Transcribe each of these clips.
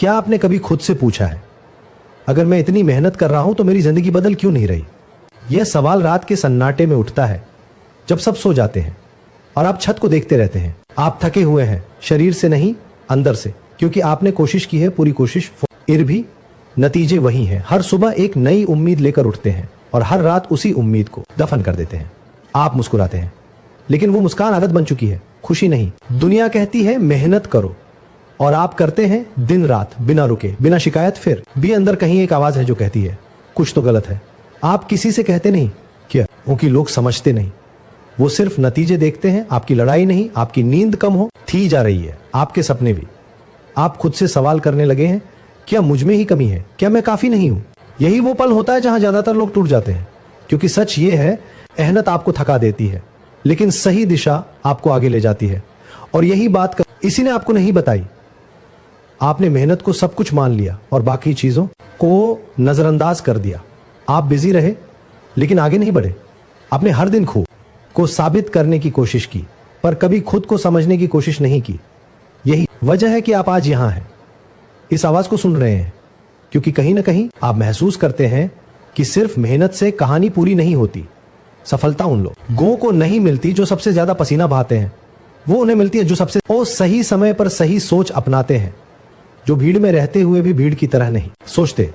क्या आपने कभी खुद से पूछा है, अगर मैं इतनी मेहनत कर रहा हूं तो मेरी जिंदगी बदल क्यों नहीं रही? यह सवाल रात के सन्नाटे में उठता है जब सब सो जाते हैं और आप छत को देखते रहते हैं। आप थके हुए हैं, शरीर से नहीं अंदर से, क्योंकि आपने कोशिश की है पूरी कोशिश, फिर भी नतीजे वही हैं। हर सुबह एक नई उम्मीद लेकर उठते हैं और हर रात उसी उम्मीद को दफन कर देते हैं। आप मुस्कुराते हैं, लेकिन वो मुस्कान आदत बन चुकी है, खुशी नहीं। दुनिया कहती है मेहनत करो और आप करते हैं दिन रात बिना रुके, बिना शिकायत। फिर भी अंदर कहीं एक आवाज है जो कहती है कुछ तो गलत है। आप किसी से कहते नहीं क्या, क्योंकि लोग समझते नहीं, वो सिर्फ नतीजे देखते हैं। आपकी लड़ाई नहीं, आपकी नींद कम हो थी जा रही है, आपके सपने भी। आप खुद से सवाल करने लगे हैं, क्या मुझ में ही कमी है, क्या मैं काफी नहीं हूं? यही वो पल होता है जहां ज्यादातर लोग टूट जाते हैं, क्योंकि सच ये है, मेहनत आपको थका देती है, लेकिन सही दिशा आपको आगे ले जाती है। और यही बात इसी ने आपको नहीं बताई। आपने मेहनत को सब कुछ मान लिया और बाकी चीजों को नजरअंदाज कर दिया। आप बिजी रहे लेकिन आगे नहीं बढ़े। आपने हर दिन खुद को साबित करने की कोशिश की, पर कभी खुद को समझने की कोशिश नहीं की। यही वजह है कि आप आज यहां हैं, इस आवाज को सुन रहे हैं, क्योंकि कहीं ना कहीं आप महसूस करते हैं कि सिर्फ मेहनत से कहानी पूरी नहीं होती। सफलता उन लोगों को नहीं मिलती जो सबसे ज्यादा पसीना बहाते हैं, वो उन्हें मिलती है जो सबसे सही समय पर सही सोच अपनाते हैं, जो भीड़ में रहते हुए भी भीड़ की तरह नहीं सोचते।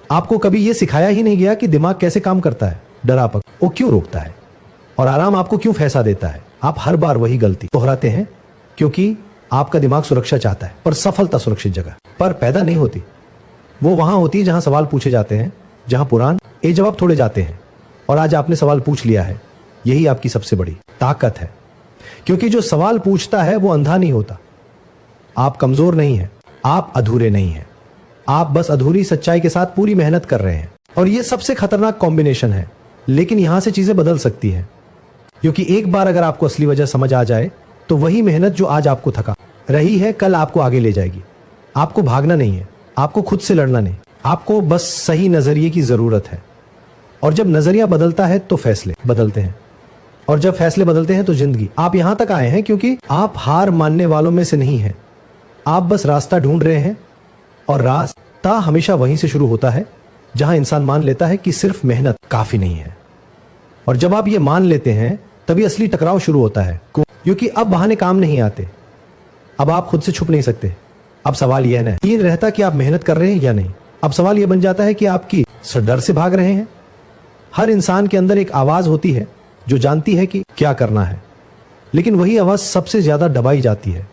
आपको कभी यह सिखाया ही नहीं गया कि दिमाग कैसे काम करता है, डरापन वो क्यों रोकता है और आराम आपको क्यों फैसला देता है। आप हर बार वही गलती दोहराते हैं क्योंकि आपका दिमाग सुरक्षा चाहता है, पर सफलता सुरक्षित जगह पर पैदा नहीं होती। वो वहां होती है जहां सवाल पूछे जाते हैं, जहां पुराने जवाब थोड़े जाते हैं। और आज आपने सवाल पूछ लिया है, यही आपकी सबसे बड़ी ताकत है, क्योंकि जो सवाल पूछता है वो अंधा नहीं होता। आप कमजोर नहीं है, आप अधूरे नहीं हैं, आप बस अधूरी सच्चाई के साथ पूरी मेहनत कर रहे हैं। और ये सबसे खतरनाक कॉम्बिनेशन है, लेकिन यहां से चीजें बदल सकती है, क्योंकि एक बार अगर आपको असली वजह समझ आ जाए तो वही मेहनत जो आज आपको थका रही है कल आपको आगे ले जाएगी। आपको भागना नहीं है, आपको खुद से लड़ना नहीं, आपको बस सही नजरिए की जरूरत है। और जब नजरिया बदलता है तो फैसले बदलते हैं, और जब फैसले बदलते हैं तो जिंदगी। आप यहां तक आए हैं क्योंकि आप हार मानने वालों में से नहीं हैं, आप बस रास्ता ढूंढ रहे हैं। और रास्ता हमेशा वहीं से शुरू होता है जहां इंसान मान लेता है कि सिर्फ मेहनत काफी नहीं है। और जब आप ये मान लेते हैं तभी असली टकराव शुरू होता है, क्योंकि अब बहाने काम नहीं आते। अब आप खुद से छुप नहीं सकते। अब सवाल यह नहीं रहता कि आप मेहनत कर रहे हैं या नहीं, अब सवाल यह बन जाता है कि आपकी डर से भाग रहे हैं। हर इंसान के अंदर एक आवाज होती है जो जानती है कि क्या करना है, लेकिन वही आवाज सबसे ज्यादा दबाई जाती है,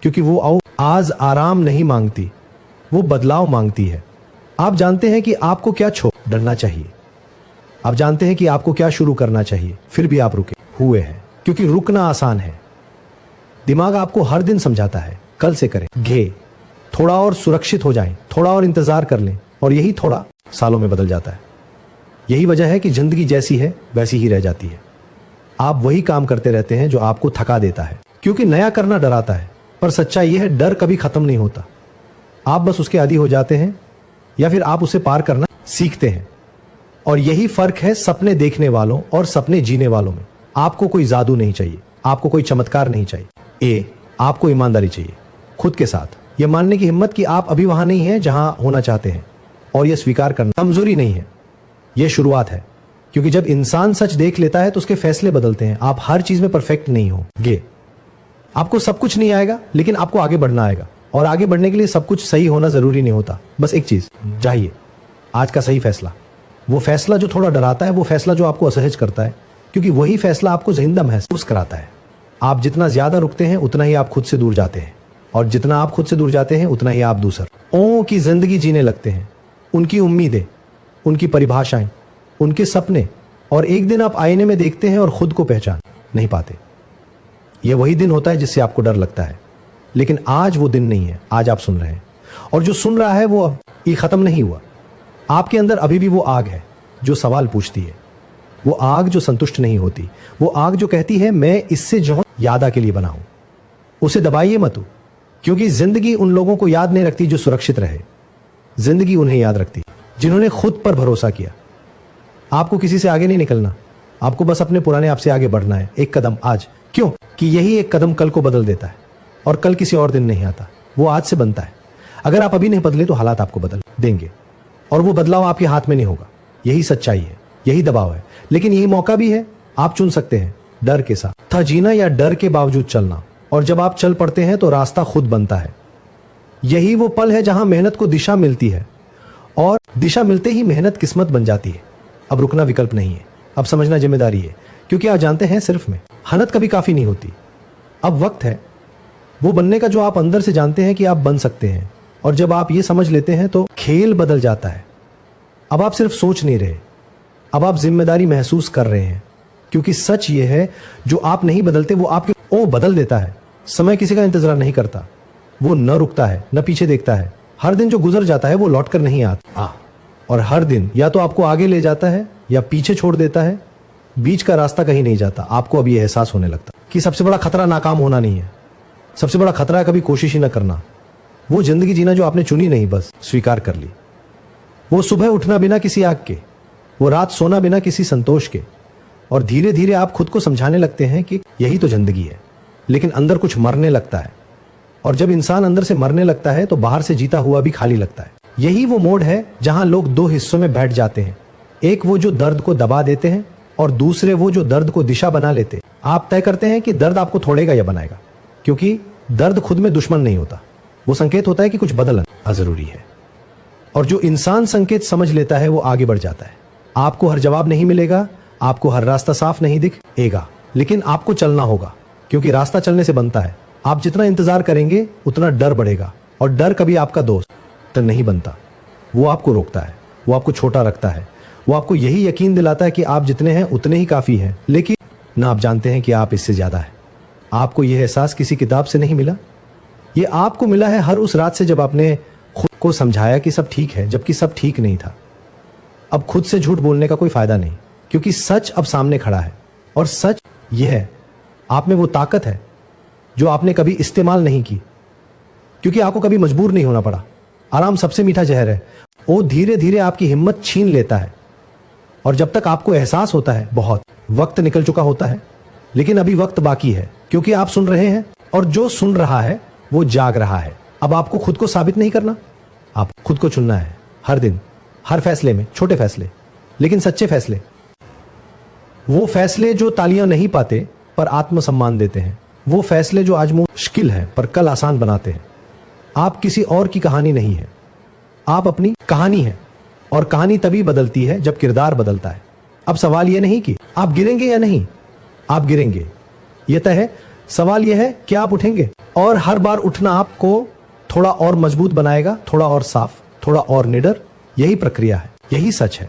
क्योंकि वो आज आराम नहीं मांगती, वो बदलाव मांगती है। आप जानते हैं कि आपको क्या डरना चाहिए, आप जानते हैं कि आपको क्या शुरू करना चाहिए, फिर भी आप रुके हुए हैं, क्योंकि रुकना आसान है। दिमाग आपको हर दिन समझाता है कल से करें, थोड़ा और सुरक्षित हो जाएं, थोड़ा और इंतजार कर लें, और यही थोड़ा सालों में बदल जाता है। यही वजह है कि जिंदगी जैसी है वैसी ही रह जाती है। आप वही काम करते रहते हैं जो आपको थका देता है, क्योंकि नया करना डराता है। पर सच्चाई यह है, डर कभी खत्म नहीं होता। आप बस उसके आदी हो जाते हैं, या फिर आप उसे पार करना सीखते हैं। और यही फर्क है सपने देखने वालों और सपने जीने वालों में। आपको कोई जादू नहीं चाहिए, आपको कोई चमत्कार नहीं चाहिए, आपको ईमानदारी चाहिए खुद के साथ। यह मानने की हिम्मत कि आप अभी वहां नहीं हैं जहां होना चाहते हैं, और यह स्वीकार करना कमजोरी नहीं है, यह शुरुआत है। क्योंकि जब इंसान सच देख लेता है तो उसके फैसले बदलते हैं। आप हर चीज में परफेक्ट नहीं होंगे, आपको सब कुछ नहीं आएगा, लेकिन आपको आगे बढ़ना आएगा। और आगे बढ़ने के लिए सब कुछ सही होना जरूरी नहीं होता, बस एक चीज चाहिए, आज का सही फैसला। वो फैसला जो थोड़ा डराता है, वो फैसला जो आपको असहज करता है, क्योंकि वही फैसला आपको जिंदा महसूस कराता है। आप जितना ज्यादा रुकते हैं उतना ही आप खुद से दूर जाते हैं, और जितना आप खुद से दूर जाते हैं उतना ही आप दूसरों की जिंदगी जीने लगते हैं, उनकी उम्मीदें, उनकी परिभाषाएं, उनके सपने। और एक दिन आप आईने में देखते हैं और खुद को पहचान नहीं पाते। यह वही दिन होता है जिससे आपको डर लगता है, लेकिन आज वो दिन नहीं है। आज आप सुन रहे हैं, और जो सुन रहा है वो ये खत्म नहीं हुआ। आपके अंदर अभी भी वो आग है जो सवाल पूछती है, वो आग जो संतुष्ट नहीं होती, वो आग जो कहती है मैं इससे जो यादा के लिए बना हूं। उसे दबाइए मत, क्योंकि जिंदगी उन लोगों को याद नहीं रखती जो सुरक्षित रहे। जिंदगी उन्हें याद रखती जिन्होंने खुद पर भरोसा किया। आपको किसी से आगे नहीं निकलना, आपको बस अपने पुराने आप से आगे बढ़ना है, एक कदम आज। क्यों कि यही एक कदम कल को बदल देता है, और कल किसी और दिन नहीं आता, वो आज से बनता है। अगर आप अभी नहीं बदले तो हालात आपको बदल देंगे, और वो बदलाव आपके हाथ में नहीं होगा। यही सच्चाई है, यही दबाव है। लेकिन यही मौका भी है, आप चुन सकते हैं डर के साथ था जीना या डर के बावजूद चलना। और जब आप चल पड़ते हैं तो रास्ता खुद बनता है। यही वो पल है जहां मेहनत को दिशा मिलती है, और दिशा मिलते ही मेहनत किस्मत बन जाती है। अब रुकना विकल्प नहीं है, अब समझना जिम्मेदारी है, क्योंकि आप जानते हैं सिर्फ मेहनत कभी काफी नहीं होती। अब वक्त है वो बनने का जो आप अंदर से जानते हैं कि आप बन सकते हैं। और जब आप ये समझ लेते हैं तो खेल बदल जाता है। अब आप सिर्फ सोच नहीं रहे, अब आप जिम्मेदारी महसूस कर रहे हैं। क्योंकि सच ये है, जो आप नहीं बदलते वो आपके बदल देता है। समय किसी का इंतजार नहीं करता, वो न रुकता है न पीछे देखता है। हर दिन जो गुजर जाता है वो लौट कर नहीं आता, और हर दिन या तो आपको आगे ले जाता है या पीछे छोड़ देता है। बीच का रास्ता कहीं नहीं जाता। आपको अब ये एहसास होने लगता कि सबसे बड़ा खतरा नाकाम होना नहीं है, सबसे बड़ा खतरा है कभी कोशिश ही न करना। वो जिंदगी जीना जो आपने चुनी नहीं, बस स्वीकार कर ली। वो सुबह उठना बिना किसी आग के, वो रात सोना बिना किसी संतोष के। और धीरे धीरे आप खुद को समझाने लगते हैं कि यही तो जिंदगी है। लेकिन अंदर कुछ मरने लगता है, और जब इंसान अंदर से मरने लगता है तो बाहर से जीता हुआ भी खाली लगता है। यही वो मोड़ है जहां लोग दो हिस्सों में बैठ जाते हैं, एक वो जो दर्द को दबा देते हैं, और दूसरे वो जो दर्द को दिशा बना लेते हैं। आप तय करते हैं कि दर्द आपको तोड़ेगा या बनाएगा, क्योंकि दर्द खुद में दुश्मन नहीं होता, वो संकेत होता है कि कुछ बदलना जरूरी है। और जो इंसान संकेत समझ लेता है वो आगे बढ़ जाता है। आपको हर जवाब नहीं मिलेगा, आपको हर रास्ता साफ नहीं दिखेगा, लेकिन आपको चलना होगा, क्योंकि रास्ता चलने से बनता है। आप जितना इंतजार करेंगे उतना डर बढ़ेगा, और डर कभी आपका दोस्त नहीं बनता। वो आपको रोकता है, वो आपको छोटा रखता है, वो आपको यही यकीन दिलाता है कि आप जितने हैं उतने ही काफी हैं। लेकिन ना आप जानते हैं कि आप इससे ज्यादा है। आपको यह एहसास किसी किताब से नहीं मिला, ये आपको मिला है हर उस रात से जब आपने खुद को समझाया कि सब ठीक है, जबकि सब ठीक नहीं था। अब खुद से झूठ बोलने का कोई फायदा नहीं, क्योंकि सच अब सामने खड़ा है। और सच यह है, आप में वो ताकत है जो आपने कभी इस्तेमाल नहीं की, क्योंकि आपको कभी मजबूर नहीं होना पड़ा। आराम सबसे मीठा जहर है, वो धीरे धीरे आपकी हिम्मत छीन लेता है। और जब तक आपको एहसास होता है बहुत वक्त निकल चुका होता है, लेकिन अभी वक्त बाकी है, क्योंकि आप सुन रहे हैं, और जो सुन रहा है वो जाग रहा है। अब आपको खुद को साबित नहीं करना, आप खुद को चुनना है। हर दिन, हर फैसले में, छोटे फैसले लेकिन सच्चे फैसले। वो फैसले जो तालियां नहीं पाते पर आत्मसम्मान देते हैं। वो फैसले जो आज मुश्किल है पर कल आसान बनाते हैं। आप किसी और की कहानी नहीं है, आप अपनी कहानी है। और कहानी तभी बदलती है जब किरदार बदलता है। अब सवाल यह नहीं कि आप गिरेंगे या नहीं, आप गिरेंगे, यह तय है। सवाल यह है कि आप उठेंगे, और हर बार उठना आपको थोड़ा और मजबूत बनाएगा, थोड़ा और साफ, थोड़ा और निडर। यही प्रक्रिया है, यही सच है।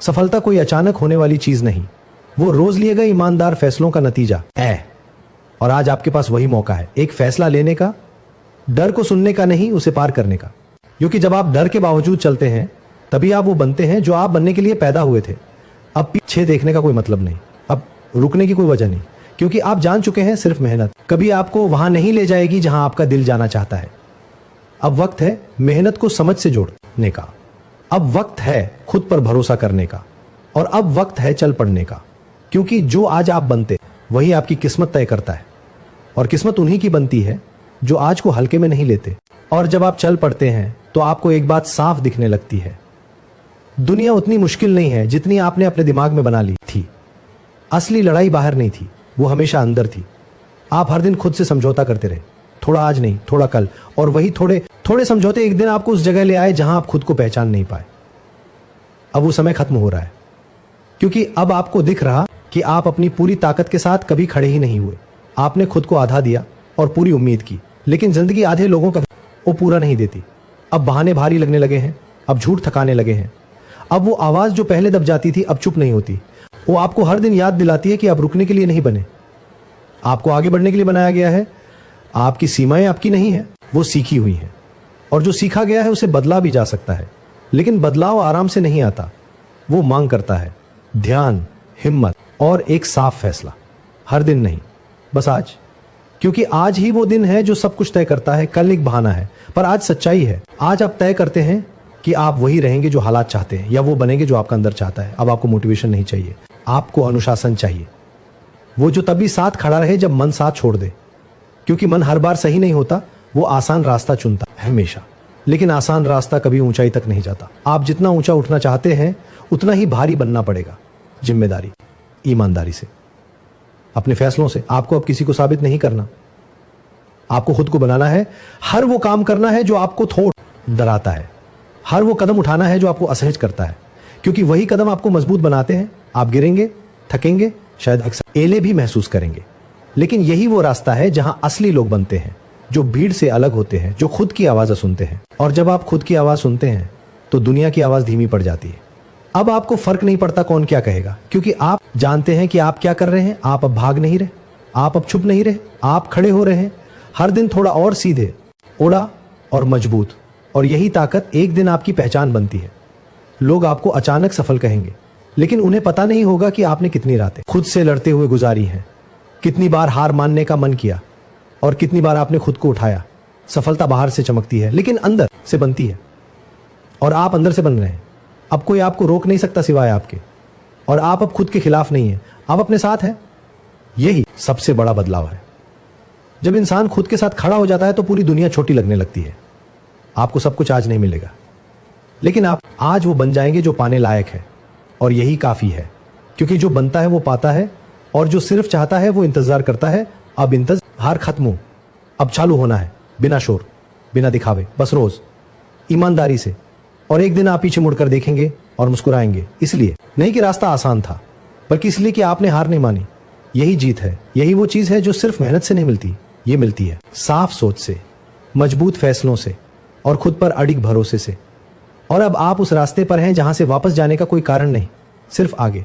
सफलता कोई अचानक होने वाली चीज नहीं, वो रोज लिए गए ईमानदार फैसलों का नतीजा है। और आज आपके पास वही मौका है, एक फैसला लेने का, डर को सुनने का नहीं, उसे पार करने का। क्योंकि जब आप डर के बावजूद चलते हैं तभी आप वो बनते हैं जो आप बनने के लिए पैदा हुए थे। अब पीछे देखने का कोई मतलब नहीं, अब रुकने की कोई वजह नहीं, क्योंकि आप जान चुके हैं सिर्फ मेहनत कभी आपको वहां नहीं ले जाएगी जहां आपका दिल जाना चाहता है। अब वक्त है मेहनत को समझ से जोड़ने का, अब वक्त है खुद पर भरोसा करने का, और अब वक्त है चल पड़ने का। क्योंकि जो आज आप बनते वही आपकी किस्मत तय करता है, और किस्मत उन्हीं की बनती है जो आज को हल्के में नहीं लेते। और जब आप चल पड़ते हैं तो आपको एक बात साफ दिखने लगती है, दुनिया उतनी मुश्किल नहीं है जितनी आपने अपने दिमाग में बना ली थी। असली लड़ाई बाहर नहीं थी, वो हमेशा अंदर थी। आप हर दिन खुद से समझौता करते रहे, थोड़ा आज नहीं, थोड़ा कल, और वही थोड़े थोड़े समझौते एक दिन आपको उस जगह ले आए जहां आप खुद को पहचान नहीं पाए। अब वो समय खत्म हो रहा है, क्योंकि अब आपको दिख रहा कि आप अपनी पूरी ताकत के साथ कभी खड़े ही नहीं हुए। आपने खुद को आधा दिया और पूरी उम्मीद की, लेकिन जिंदगी आधे लोगों का वो पूरा नहीं देती। अब बहाने भारी लगने लगे हैं, अब झूठ थकाने लगे हैं। अब वो आवाज जो पहले दब जाती थी अब चुप नहीं होती, वो आपको हर दिन याद दिलाती है कि आप रुकने के लिए नहीं बने, आपको आगे बढ़ने के लिए बनाया गया है। आपकी सीमाएं आपकी नहीं है, वो सीखी हुई हैं, और जो सीखा गया है उसे बदला भी जा सकता है। लेकिन बदलाव आराम से नहीं आता, वो मांग करता है ध्यान, हिम्मत और एक साफ फैसला। हर दिन नहीं, बस आज, क्योंकि आज ही वो दिन है जो सब कुछ तय करता है। कल एक बहाना है, पर आज सच्चाई है। आज आप तय करते हैं कि आप वही रहेंगे जो हालात चाहते हैं, या वो बनेंगे जो आपका अंदर चाहता है। अब आपको मोटिवेशन नहीं चाहिए, आपको अनुशासन चाहिए, वो जो तभी साथ खड़ा रहे जब मन साथ छोड़ दे। क्योंकि मन हर बार सही नहीं होता, वो आसान रास्ता चुनता है हमेशा, लेकिन आसान रास्ता कभी ऊंचाई तक नहीं जाता। आप जितना ऊंचा उठना चाहते हैं उतना ही भारी बनना पड़ेगा। जिम्मेदारी, ईमानदारी से, अपने फैसलों से। आपको अब किसी को साबित नहीं करना, आपको खुद को बनाना है। हर वो काम करना है जो आपको थोड़ा डराता है, हर वो कदम उठाना है जो आपको असहज करता है, क्योंकि वही कदम आपको मजबूत बनाते हैं। आप गिरेंगे, थकेंगे, शायद अक्सर एले भी महसूस करेंगे, लेकिन यही वो रास्ता है जहां असली लोग बनते हैं, जो भीड़ से अलग होते हैं, जो खुद की आवाज सुनते हैं। और जब आप खुद की आवाज सुनते हैं तो दुनिया की आवाज धीमी पड़ जाती है। अब आपको फर्क नहीं पड़ता कौन क्या कहेगा, क्योंकि आप जानते हैं कि आप क्या कर रहे हैं। आप अब भाग नहीं रहे, आप अब छुप नहीं रहे, आप खड़े हो रहे हैं, हर दिन थोड़ा और सीधे, ओड़ा और मजबूत। और यही ताकत एक दिन आपकी पहचान बनती है। लोग आपको अचानक सफल कहेंगे, लेकिन उन्हें पता नहीं होगा कि आपने कितनी रातें खुद से लड़ते हुए गुजारी हैं, कितनी बार हार मानने का मन किया और कितनी बार आपने खुद को उठाया। सफलता बाहर से चमकती है, लेकिन अंदर से बनती है, और आप अंदर से बन रहे हैं। अब कोई आपको रोक नहीं सकता सिवाय आपके, और आप अब खुद के खिलाफ नहीं है, आप अपने साथ हैं। यही सबसे बड़ा बदलाव है। जब इंसान खुद के साथ खड़ा हो जाता है तो पूरी दुनिया छोटी लगने लगती है। आपको सब कुछ आज नहीं मिलेगा, लेकिन आप आज वो बन जाएंगे जो पाने लायक है, और यही काफी है, क्योंकि जो बनता है वो पाता है, और जो सिर्फ चाहता है वो इंतजार करता है। अब इंतजार खत्म हो, अब चालू होना है, बिना शोर, बिना दिखावे, बस रोज ईमानदारी से। और एक दिन आप पीछे मुड़कर देखेंगे और मुस्कुराएंगे, इसलिए नहीं कि रास्ता आसान था, बल्कि इसलिए कि आपने हार नहीं मानी। यही जीत है, यही वो चीज है जो सिर्फ मेहनत से नहीं मिलती, ये मिलती है साफ सोच से, मजबूत फैसलों से, और खुद पर अडिग भरोसे से। और अब आप उस रास्ते पर हैं जहां से वापस जाने का कोई कारण नहीं, सिर्फ आगे।